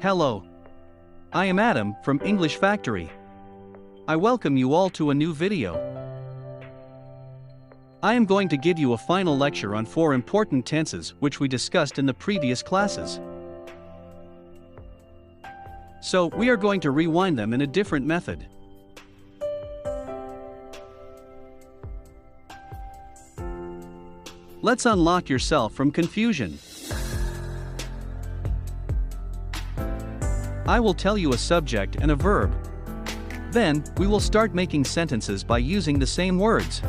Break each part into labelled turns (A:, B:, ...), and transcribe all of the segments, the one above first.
A: Hello. I am Adam from English Factory. I welcome you all to a new video. I am going to give you a final lecture on 4 important tenses which we discussed in the previous classes. So, we are going to rewind them in a different method. Let's unlock yourself from confusion. I will tell you a subject and a verb. Then, we will start making sentences by using the same words.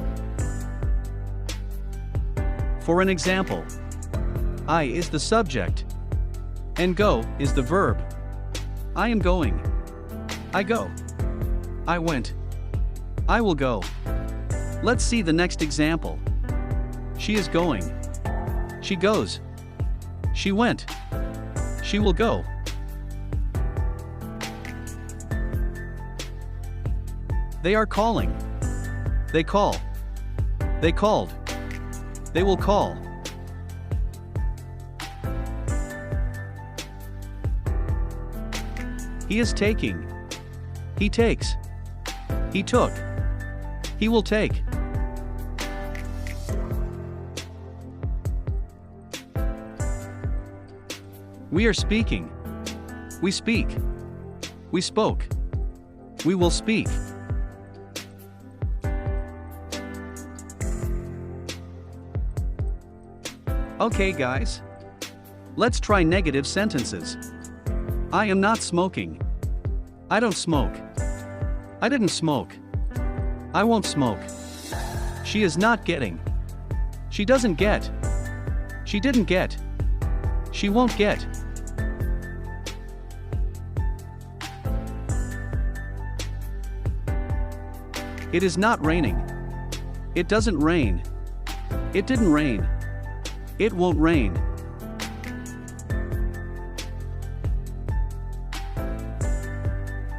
A: For an example, I is the subject, and go is the verb. I am going. I go. I went. I will go. Let's see the next example. She is going. She goes. She went. She will go. They are calling. They call. They called. They will call. He is taking. He takes. He took. He will take. We are speaking. We speak. We spoke. We will speak. Okay guys. Let's try negative sentences. I am not smoking. I don't smoke. I didn't smoke. I won't smoke. She is not getting. She doesn't get. She didn't get. She won't get. It is not raining. It doesn't rain. It didn't rain. It won't rain.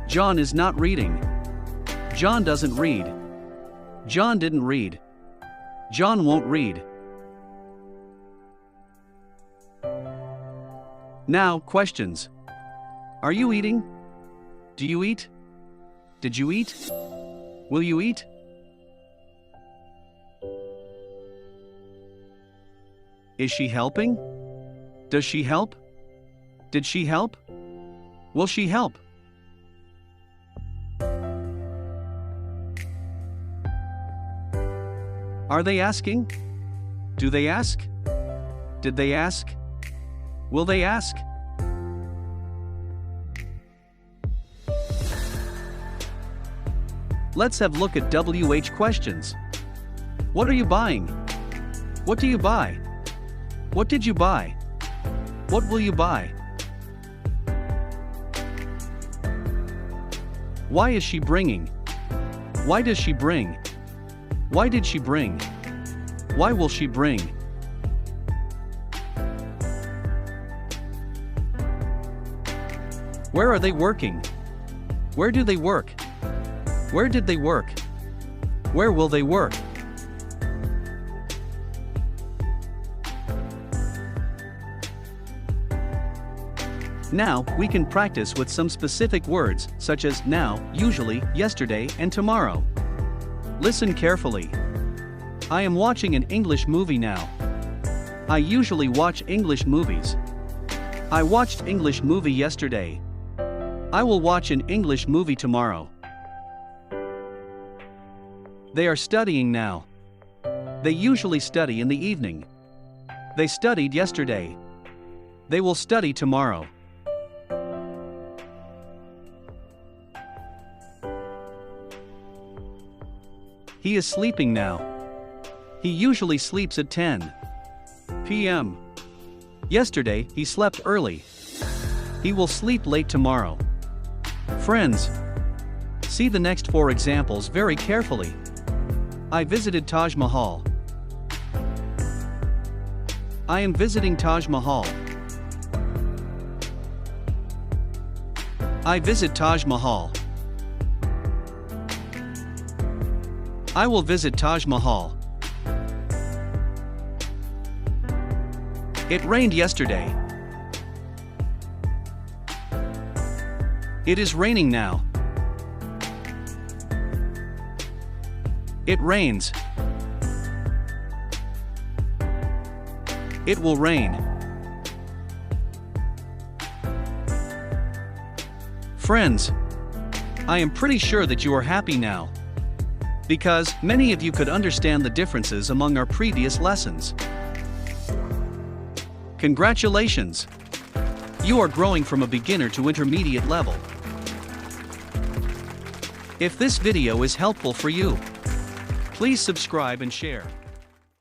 A: John is not reading. John doesn't read. John didn't read. John won't read. Now, questions. Are you eating? Do you eat? Did you eat? Will you eat? Is she helping? Does she help? Did she help? Will she help? Are they asking? Do they ask? Did they ask? Will they ask? Let's have a look at WH questions. What are you buying? What do you buy? What did you buy? What will you buy? Why is she bringing? Why does she bring? Why did she bring? Why will she bring? Where are they working? Where do they work? Where did they work? Where will they work? Now, we can practice with some specific words, such as now, usually, yesterday, and tomorrow. Listen carefully. I am watching an English movie now. I usually watch English movies. I watched English movie yesterday. I will watch an English movie tomorrow. They are studying now. They usually study in the evening. They studied yesterday. They will study tomorrow. He is sleeping now. He usually sleeps at 10 p.m. Yesterday, he slept early. He will sleep late tomorrow. Friends, see the next 4 examples very carefully. I visited Taj Mahal. I am visiting Taj Mahal. I visit Taj Mahal. I will visit Taj Mahal. It rained yesterday. It is raining now. It rains. It will rain. Friends, I am pretty sure that you are happy now, because many of you could understand the differences among our previous lessons. Congratulations! You are growing from a beginner to intermediate level. If this video is helpful for you, please subscribe and share.